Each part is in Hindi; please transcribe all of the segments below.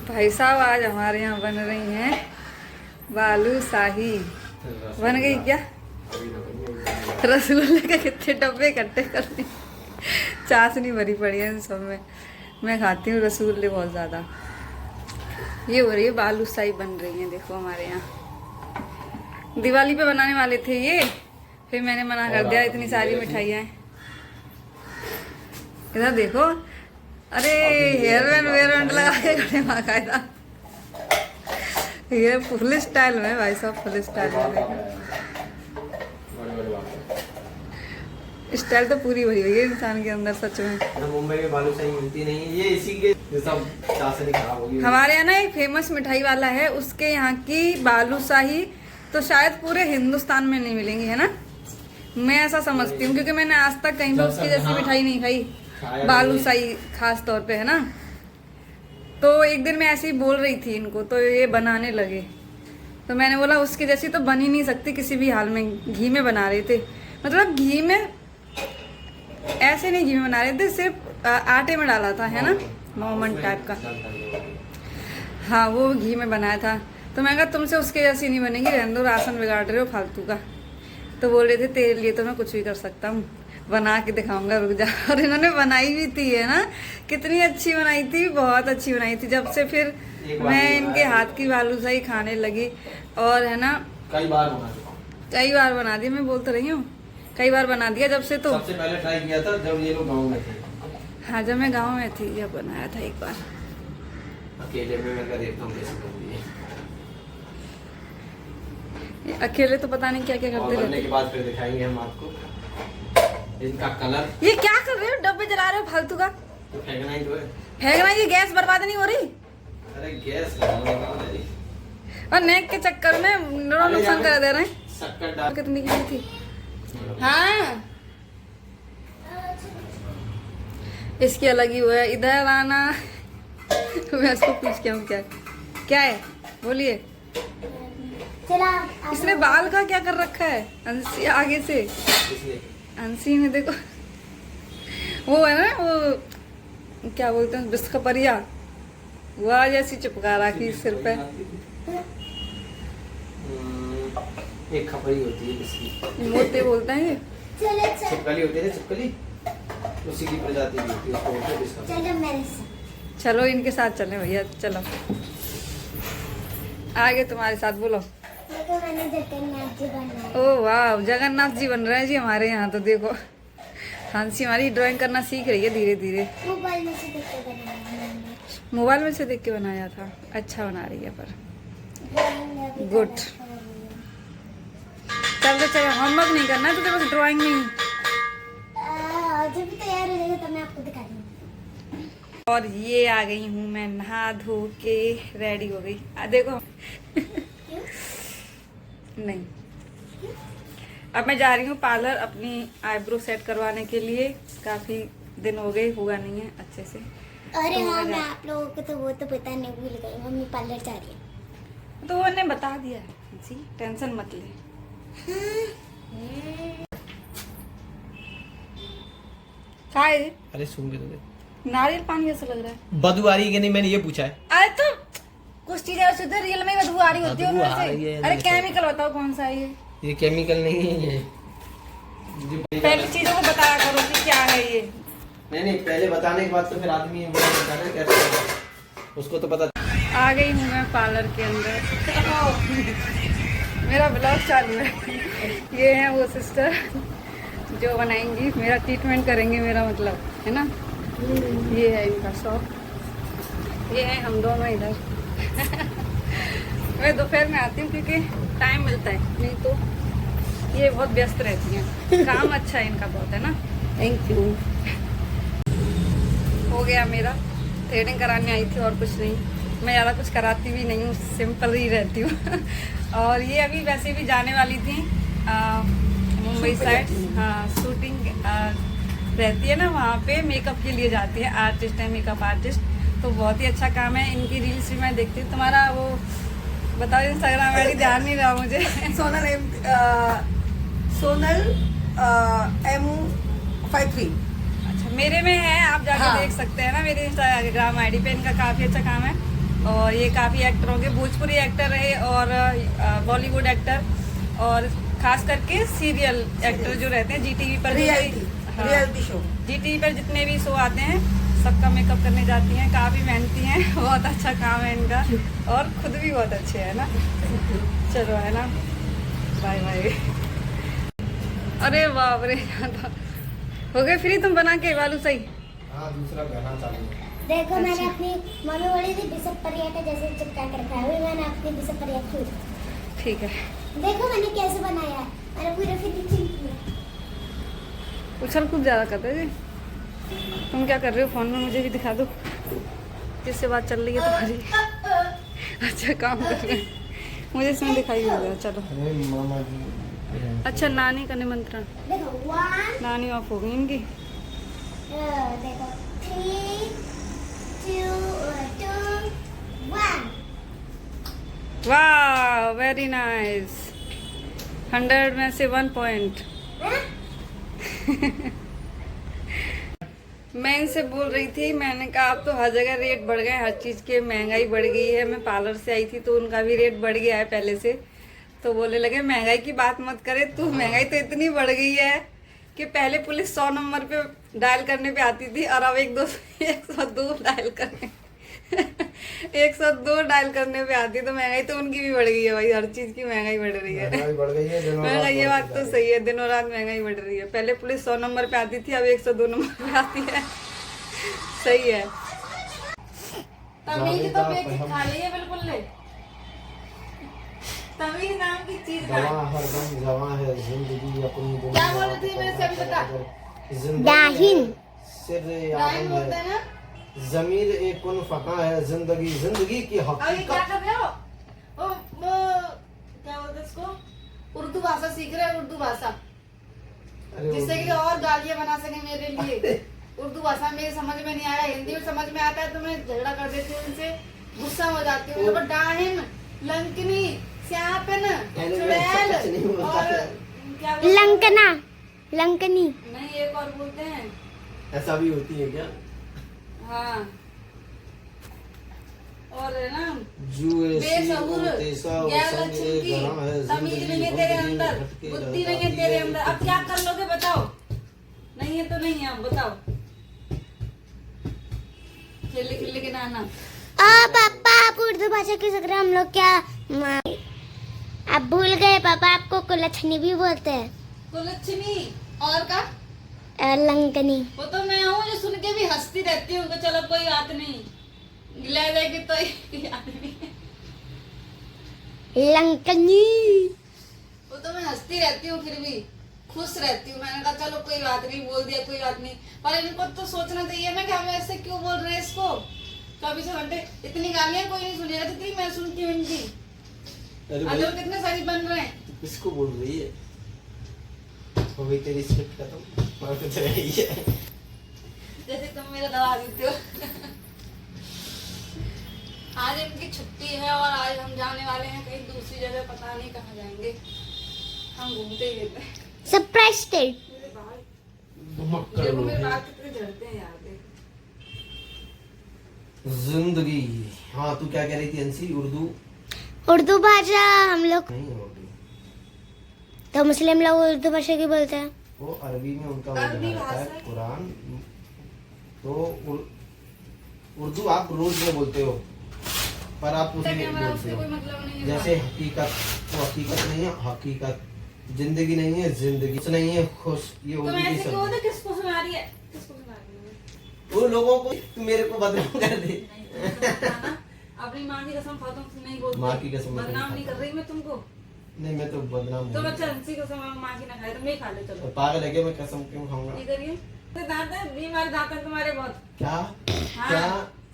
भाई साहब आज हमारे यहाँ बन रही हैं बालूशाही। बन गई क्या? रसगुल्ले के कितने डब्बे इकट्ठे कर दी। चाशनी भरी पड़ी है इन सब में। मैं खाती हूँ रसगुल्ले बहुत ज़्यादा। ये हो रही है बालूशाही बन रही है। देखो हमारे यहाँ दिवाली पे बनाने वाले थे ये, फिर मैंने मना कर दिया। इतनी सारी मिठाइयाँ इधर देखो। अरे हेयर बैंड लगा के खड़े बाकायदा। ये फुल स्टाइल में भाई साहब, फुल स्टाइल में। स्टाइल तो पूरी भरी हुई है इंसान के अंदर सच में। मुंबई में बालूशाही मिलती नहीं है, ये इसी के सब चाशनी खराब होगी। हमारे यहाँ ना एक फेमस मिठाई वाला है, उसके यहाँ की बालूशाही तो शायद पूरे हिंदुस्तान में नहीं मिलेंगी, है ना? मैं ऐसा समझती हूँ, क्योंकि मैंने आज तक कहीं भी उसकी जैसी मिठाई नहीं खाई, बालूशाही खास तौर पे, है ना? तो एक दिन मैं ऐसे ही बोल रही थी इनको, तो ये बनाने लगे। तो मैंने बोला उसकी जैसी तो बन ही नहीं सकती किसी भी हाल में। घी में बना रहे थे, मतलब घी में ऐसे नहीं, घी में बना रहे थे, सिर्फ आटे में डाला था, है ना, मोमन टाइप का। हाँ वो घी में बनाया था। तो मैं कहा तुमसे उसके जैसी नहीं बनेगी, रहने दो, राशन बिगाड़ रहे हो फालतू का। तो बोल रहे थे तेरे लिए तो मैं कुछ भी कर सकता हूँ, बना के दिखाऊंगा, रुक जा। और इन्होंने बनाई भी थी, है ना? कितनी अच्छी बनाई थी, बहुत अच्छी बनाई थी। जब से फिर मैं इनके हाथ की बालूशाही खाने लगी, और है ना कई बार बना दी। मैं बोल तो रही हूँ कई बार बना दिया जब से। तो सबसे पहले ट्राई किया था जब ये लोग गाँव में थे। हाँ जब मैं गाँव में थी जब बनाया था एक बार अकेले में। मैं देखता हूँ कैसे बनती है। अकेले तो पता नहीं क्या क्या करते रहते। के बाद फिर दिखाएंगे हम आपको इनका कलर। ये क्या कर रहे हो? डब्बे जला रहे हो फालतू का। तो फेंकना ही तो है। फेंकना? ये गैस बर्बाद नहीं हो रही? अरे गैस और नेक के चक्कर में नुकसान कर दे रहे हैं। शक्कर डाल कितनी की थी? हाँ इसकी अलग ही हुआ है। इधर आना। मैं इसको पूछ के हूँ क्या है, बोलिए। इसने बाल का क्या कर रखा है अंशी आगे से? अंशी ने देखो, वो है ना, वो क्या बोलते हैं, बिस्कपरिया, वह जैसी चिपका रखी सिर पे। एक खपरी होती है इसकी, मोते बोलते हैं ये। चिपकली होती है ना, चिपकली उसी की प्रजाति की होती है, उसको बोलते हैं बिस्कपरी। चलो इनके साथ चले भैया, चलो आगे तुम्हारे साथ। बोलो। मैंने जगन्नाथ जी बनाए। ओ वाह, जगन्नाथ जी बन रहे हैं जी हमारे यहाँ। तो देखो हांसी हमारी ड्राइंग करना सीख रही है धीरे धीरे। मोबाइल में से देख के बनाया मैंने। मोबाइल में से देख के बनाया था। अच्छा बना रही है पर गुड। चलो होमवर्क नहीं करना है तुझे, बस ड्राइंग नहीं। जब तैयार हो जाएगा तब मैं आपको दिखा दूँगी। और ये आ गई हूँ मैं, नहा धो के रेडी हो गई। देखो नहीं, अब मैं जा रही हूँ पार्लर अपनी आईब्रो सेट करवाने के लिए। काफी दिन हो गए, हुआ नहीं है अच्छे से। अरे तो हाँ, मैं आप लोगों को तो वो तो पता नहीं, भूल गई। मम्मी पार्लर जा रही है। तो उन्हें बता दिया जी, टेंशन मत ले। क्या है? अरे सुन के तो नारियल पानी ऐसा लग रहा है। बदबू आ रही है कि नहीं, मैंने ये पूछा है। अरे तो कुछ चीजें ऐसे होती है रियल में बदबू आ रही होती है बदबू उनमें आ रही से। है, अरे नहीं केमिकल बताओ कौन सा है ये केमिकल नहीं है ये। पहले चीजों को बताया करो कि क्या है ये। नहीं, पहले बताने के बाद तो फिर आदमी बता रहे कैसे, उसको तो पता। आ गई हूँ मैं पार्लर के अंदर। मेरा ब्लॉग चालू है। ये है वो सिस्टर जो बनाएंगी, मेरा ट्रीटमेंट करेंगे, मेरा मतलब है ना। ये है इनका शॉप, ये है हम दोनों इधर। मैं दोपहर में आती हूँ क्योंकि टाइम मिलता है, नहीं तो ये बहुत व्यस्त रहती हैं। काम अच्छा है इनका बहुत, है ना। Thank you. हो गया मेरा, थ्रेडिंग कराने आई थी और कुछ नहीं। मैं ज़्यादा कुछ कराती भी नहीं हूँ, सिंपल ही रहती हूँ। और ये अभी वैसे भी जाने वाली थी मुंबई साइड। हाँ शूटिंग रहती है ना वहाँ पे, मेकअप के लिए जाती है। आर्टिस्ट है, मेकअप आर्टिस्ट। तो बहुत ही अच्छा काम है। इनकी रील्स भी मैं देखती हूँ। तुम्हारा वो बताओ इंस्टाग्राम आईडी, ध्यान नहीं रहा मुझे। सोनल MU53। अच्छा मेरे में है, आप जाके देख सकते हैं ना मेरे इंस्टाग्राम आईडी पे। इनका काफ़ी अच्छा काम है। और ये काफ़ी एक्टरों के भोजपुरी एक्टर रहे और बॉलीवुड एक्टर और खास करके सीरियल एक्टर जो रहते हैं जीटीवी पर रियलिटी शो जीटीवी पर जितने भी शो आते हैं सबका मेकअप करने जाती हैं, काफ़ी मेहनती हैं। बहुत अच्छा काम है इनका और खुद भी बहुत अच्छे है ना। चलो है ना, बाय बाय। अरे बाप रे, हो गए फ्री तुम बना के बालू सही। हाँ, दूसरा गाना चालू है। देखो मैंने अच्छा। अपनी मम्मी बोली थी बिशप परिया का जैसे चिपका कर रखा है, वही मैंने अपनी बिशप परिया की। ठीक है, देखो मैंने कैसे बनाया है, मैंने पूरा फिनिशिंग किया। उछल कूद ज़्यादा करते जी। तुम क्या कर रहे हो फोन में, मुझे भी दिखा दो किससे बात चल रही है तुम्हारी। अच्छा काम कर रहे हैं, मुझे इसमें दिखाई दे रहा। चलो अरे मामा जी। अच्छा, नानी का निमंत्रण, देखो 1 नानी ऑफ हो गई इनकी। देखो 3 2 1 वाह, वेरी नाइस। 100 में से 1 पॉइंट। मैं इनसे बोल रही थी, मैंने कहा अब तो हर जगह रेट बढ़ गए, हर चीज़ की महंगाई बढ़ गई है। मैं पार्लर से आई थी तो उनका भी रेट बढ़ गया है पहले से। तो बोलने लगे महंगाई की बात मत करे तू, महंगाई तो इतनी बढ़ गई है कि पहले पुलिस 100 नंबर पे डायल करने पे आती थी और अब 102 डायल करने 102 डायल करने पे आती है। तो महंगाई तो उनकी भी बढ़ गई है भाई, हर चीज़ की महंगाई बढ़ रही है। महंगाई बढ़ गई है, दिनों रात महंगाई, ये बात बढ़ती तो जा सही है, दिनों रात महंगाई बढ़ रही है। पहले पुलिस 100 नंबर पे आती थी, अब 102 नंबर पे आती है। सही है। तमीज तो बेच खा ली है बिल्कुल ले। तमीज नाम की चीज है। जवां हरदम जवां है जिंदगी अपनी दुनिया। क्या बोल रही थी मेरे से अभी बता। दाहिन सिर टाइम आलम बोलते हैं है, ना। जमीर एक कुन फका है, जिंदगी जिंदगी की अब ये क्या हकीकत। कर रहे हो? वो क्या बोलते हैं इसको, उर्दू भाषा सीख रहे हैं, उर्दू भाषा, अरे जिससे कि और गालियां बना सके मेरे लिए। उर्दू भाषा मेरे समझ में नहीं आया, हिंदी में समझ में आता है तो मैं झगड़ा कर देती हूँ उनसे, गुस्सा हो जाती हूँ। देखो डाहिन, लंकनी, स्यापन, चुड़ैल और क्या बोलते हैं? लंकना लंकनी नहीं, एक और बोलते हैं। ऐसा भी होती है क्या? हाँ, और है ना जुए बेसबूर, गैर लक्षण है, तमीज नहीं है तेरे अंदर, बुद्धि नहीं है तेरे अंदर। अब क्या कर लोगे बताओ? नहीं है तो नहीं है, अब बताओ। खिल्ली खिल्ली के नाना। पापा आप उर्दू भाषा की सीख रहे हैं, हम लोग क्या आप भूल गए? पापा आपको कुलच्छनी भी बोलते हैं। कुलच्छनी और का लंकनी वो तो मैं हूँ जो सुन के भी हंसती रहती हूँ। चलो कोई बात नहीं, ले जाएगी तो याद नहीं। लंकनी वो तो मैं हंसती रहती हूँ, फिर भी खुश रहती हूँ। मैंने कहा चलो कोई बात नहीं, बोल दिया कोई बात नहीं। पर इनको तो सोचना चाहिए ना कि हम ऐसे क्यों बोल रहे हैं इसको। 24 घंटे इतनी गालियाँ कोई नहीं सुनेगा जितनी मैं सुनती हूँ इनकी। अरे आज भाई, लोग कितने सारी बन रहे हैं। तू किसको बोल रही है? हो गई तेरी स्क्रिप्ट खत्म, और कुछ रह गई है। जैसे तुम मेरा दबा देते हो। आज इनकी छुट्टी है और आज हम जाने वाले हैं कहीं दूसरी जगह, पता नहीं कहाँ जाएंगे। हम घूमते ही रहते हैं। सरप्राइज स्टेट मेरे बाल घुमक्कड़ देखो, लोग मेरे हैं। बाल कितने झड़ते हैं यार, देख। जिंदगी। हाँ, तू क्या कह रही थी अंशी? उर्दू भाषा हम लोग नहीं है उर्दू, तो मुस्लिम लोग उर्दू भाषा की बोलते हैं। वो अरबी में उनका वो अरबी लिखा रहता है भाषा। कुरान। तो उर्दू आप रोज में बोलते हो, पर आप उसे नहीं हमारा बोलते उससे कोई हो। मतलब नहीं है। जैसे हकीकत, वो हकीकत नहीं है, हकीकत। जिंदगी नहीं है, जिंदगी। खुश नहीं है, खुश। ये तुम उर्दू की ऐसे क्यों शब्द होते? है। किसको सुना रही है? किसको सुना रही है? वो लोगों को तू मेरे को बदनाम कर दे। नहीं, तुम बताना। अपनी माँ की कसम खाओ, तुमसे नहीं बोलती। माँ की कसम मैं बदनाम नहीं नहीं कर रही मैं तुमको। नहीं, मैं तो बदनाम तो हूँ। बच्चा हंसी कसम माँ की ना खाए, तुम नहीं खा ले। चलो पागल है क्या? मैं कसम क्यों खाऊंगा? ये करिए। तो दांत है, बीमार दांत है तुम्हारे बहुत। क्या हाँ।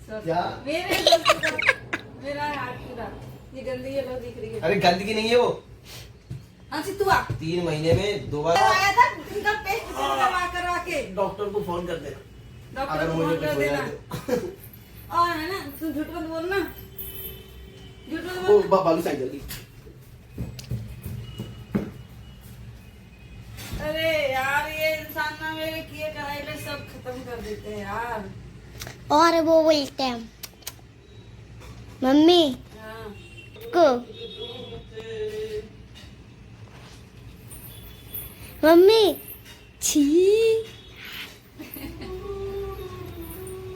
क्या क्या? मेरे दोस्त का- मेरा हाथ की दांत ये गंदी ये लो दिख रही है। अरे गंदगी नहीं है वो। हंसी तू आ। 3 महीने में 2 बार आया था इनका पेस्ट करवा के। डॉक्टर को फोन कर देना डॉक्टर अगर को मुझे फोन कर कुछ हो देना। जाए तो। और है ना, तू झूठ मत बोलना, झूठ मत वो बोलना। बालू साइड जल्दी। अरे यार, ये इंसान ना मेरे किए कराए सब खत्म कर देते हैं यार। और वो बोलते हैं मम्मी को मम्मी छी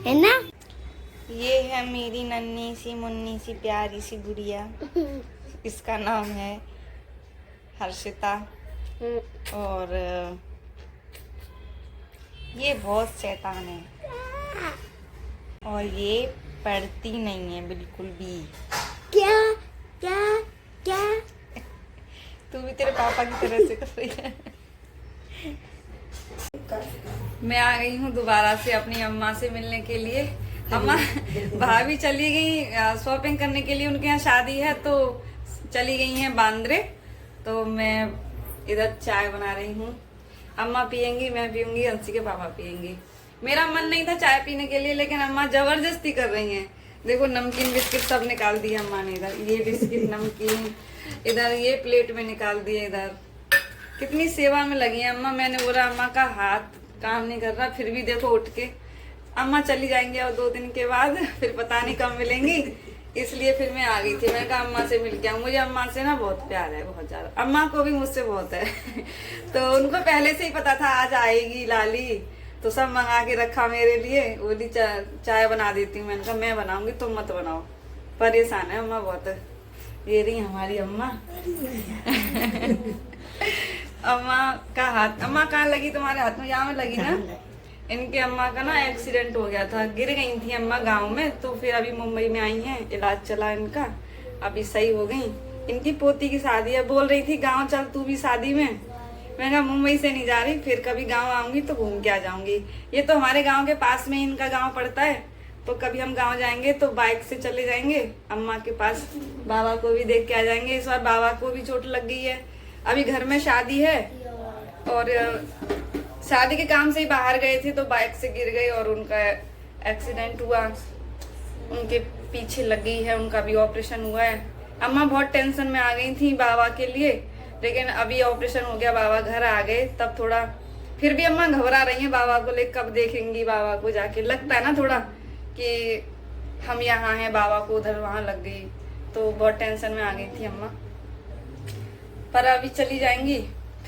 है ना। ये है मेरी नन्ही सी मुन्नी सी प्यारी सी गुड़िया। इसका नाम है हर्षिता। और ये बहुत शैतान है और ये पढ़ती नहीं है बिल्कुल भी। क्या क्या क्या तू भी तेरे पापा की तरह से कर रही है। मैं आ गई हूँ दोबारा से अपनी अम्मा से मिलने के लिए। अम्मा भाभी चली गई शॉपिंग करने के लिए, उनके यहाँ शादी है तो चली गई हैं बांद्रे। तो मैं इधर चाय बना रही हूँ। अम्मा पियेंगी, मैं पीऊंगी, अंशी के पापा पियेंगी। मेरा मन नहीं था चाय पीने के लिए, लेकिन अम्मा जबरदस्ती कर रही हैं। देखो नमकीन बिस्किट सब निकाल दिया अम्मा ने। इधर ये बिस्किट नमकीन, इधर ये प्लेट में निकाल दिए। इधर कितनी सेवा में लगी है अम्मा। मैंने बोला अम्मा का हाथ काम नहीं कर रहा, फिर भी देखो उठ के। अम्मा चली जाएंगी और 2 दिन के बाद, फिर पता नहीं कब मिलेंगी, इसलिए फिर मैं आ गई थी। मैं कहा अम्मा से मिल के आऊं। मुझे अम्मा से ना बहुत प्यार है, बहुत ज्यादा। अम्मा को भी मुझसे बहुत है। तो उनको पहले से ही पता था आज आएगी लाली, तो सब मंगा के रखा मेरे लिए। बोली चाय बना देती हूँ। मैंने कहा मैं बनाऊंगी, तुम मत बनाओ। परेशान है अम्मा बहुत। ये रही हमारी अम्मा। अम्मा का हाथ, अम्मा कहाँ लगी तुम्हारे हाथ में? यहाँ में लगी ना। इनके अम्मा का ना एक्सीडेंट हो गया था, गिर गई थी अम्मा गांव में। तो फिर अभी मुंबई में आई हैं, इलाज चला इनका, अभी सही हो गई। इनकी पोती की शादी है, बोल रही थी गांव चल तू भी शादी में। मैं कहा मुंबई से नहीं जा रही, फिर कभी गांव आऊंगी तो घूम के आ जाऊंगी। ये तो हमारे गांव के पास में ही इनका गांव पड़ता है, तो कभी हम गांव जाएंगे तो बाइक से चले जाएंगे अम्मा के पास, बाबा को भी देख के आ जाएंगे। इस बार बाबा को भी चोट लग गई है, अभी घर में शादी है और शादी के काम से ही बाहर गए थे तो बाइक से गिर गए और उनका एक्सीडेंट हुआ। उनके पीछे लग गई है, उनका भी ऑपरेशन हुआ है। अम्मा बहुत टेंशन में आ गई थी बाबा के लिए, लेकिन अभी ऑपरेशन हो गया, बाबा घर आ गए तब थोड़ा, फिर भी अम्मा घबरा रही हैं बाबा को लेकर। कब देखेंगी बाबा को जाके? लगता है ना थोड़ा कि हम यहाँ हैं, बाबा को उधर वहाँ लग गई, तो बहुत टेंशन में आ गई थी अम्मा। पर अभी चली जाएंगी,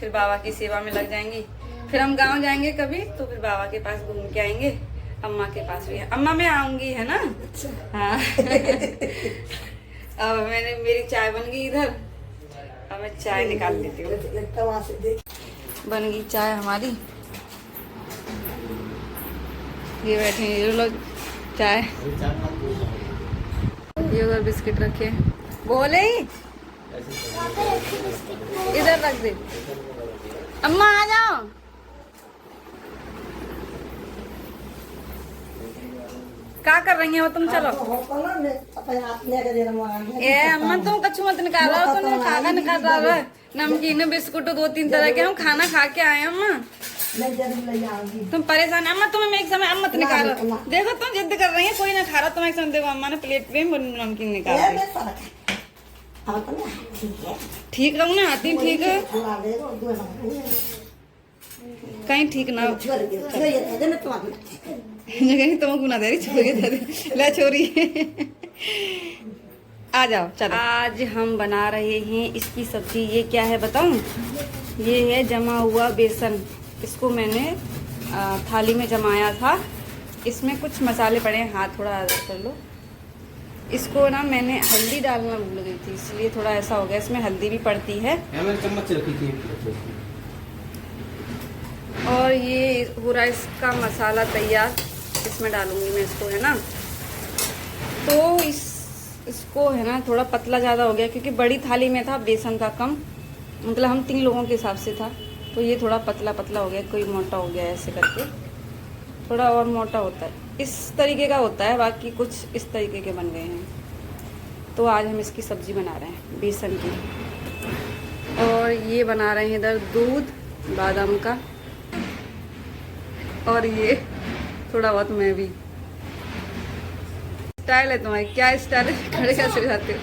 फिर बाबा की सेवा में लग जाएंगी। फिर हम गांव जाएंगे कभी तो फिर बाबा के पास घूम के आएंगे। अम्मा के पास भी है, अम्मा मैं आऊंगी, है ना। हाँ। अब मेरी चाय बन गई इधर, अब मैं चाय निकाल देती हूँ। बन गई चाय हमारी, ये बैठे ये लोग चाय, ये उधर बिस्किट रखे, बोले ही इधर रख दे। अम्मा आ जाओ। क्या कर रही हो तुम? चलो ए अम्मा तुम कछु मत निकाल रहा हो, तुम खाना निकाल रहा है। नमकीन बिस्कुट 2-3 तरह के हम खाना खा के आए। अम्मा तुम परेशान, अम्मा तुम्हें एक समय अम्मा मत निकाल। देखो तुम जिद कर रही है, कोई ना खा रहा। तुम एक समय देखो अम्मा ने प्लेट पे नमकीन निकाल दी। ठीक रहूँ ना, आती ठीक है कहीं ठीक ना हो कहीं तुम गुना दे रही छोरी दे ले छोरी। आ जाओ चलो। आज हम बना रहे हैं इसकी सब्जी। ये क्या है बताऊं? ये है जमा हुआ बेसन। इसको मैंने थाली में जमाया था। इसमें कुछ मसाले पड़े हैं, हाथ थोड़ा कर लो। इसको ना मैंने हल्दी डालना भूल गई थी, इसलिए थोड़ा ऐसा हो गया। इसमें हल्दी भी पड़ती है। चम्मच रखी थी। और ये पूरा इसका मसाला तैयार, इसमें डालूंगी मैं इसको, है ना। तो इसको है ना थोड़ा पतला ज़्यादा हो गया, क्योंकि बड़ी थाली में था, बेसन था कम, मतलब हम 3 लोगों के हिसाब से था। तो ये थोड़ा पतला पतला हो गया, कोई मोटा हो गया। ऐसे करके थोड़ा और मोटा होता है, इस तरीके का होता है। बाकी कुछ इस तरीके के बन गए हैं। तो आज हम इसकी सब्ज़ी बना रहे हैं बेसन की। और ये बना रहे हैं इधर दूध बादाम का। और ये थोड़ा बहुत मैं भी। स्टाइल है तुम्हारी, क्या स्टाइल है? खड़े कैसे जाते हो?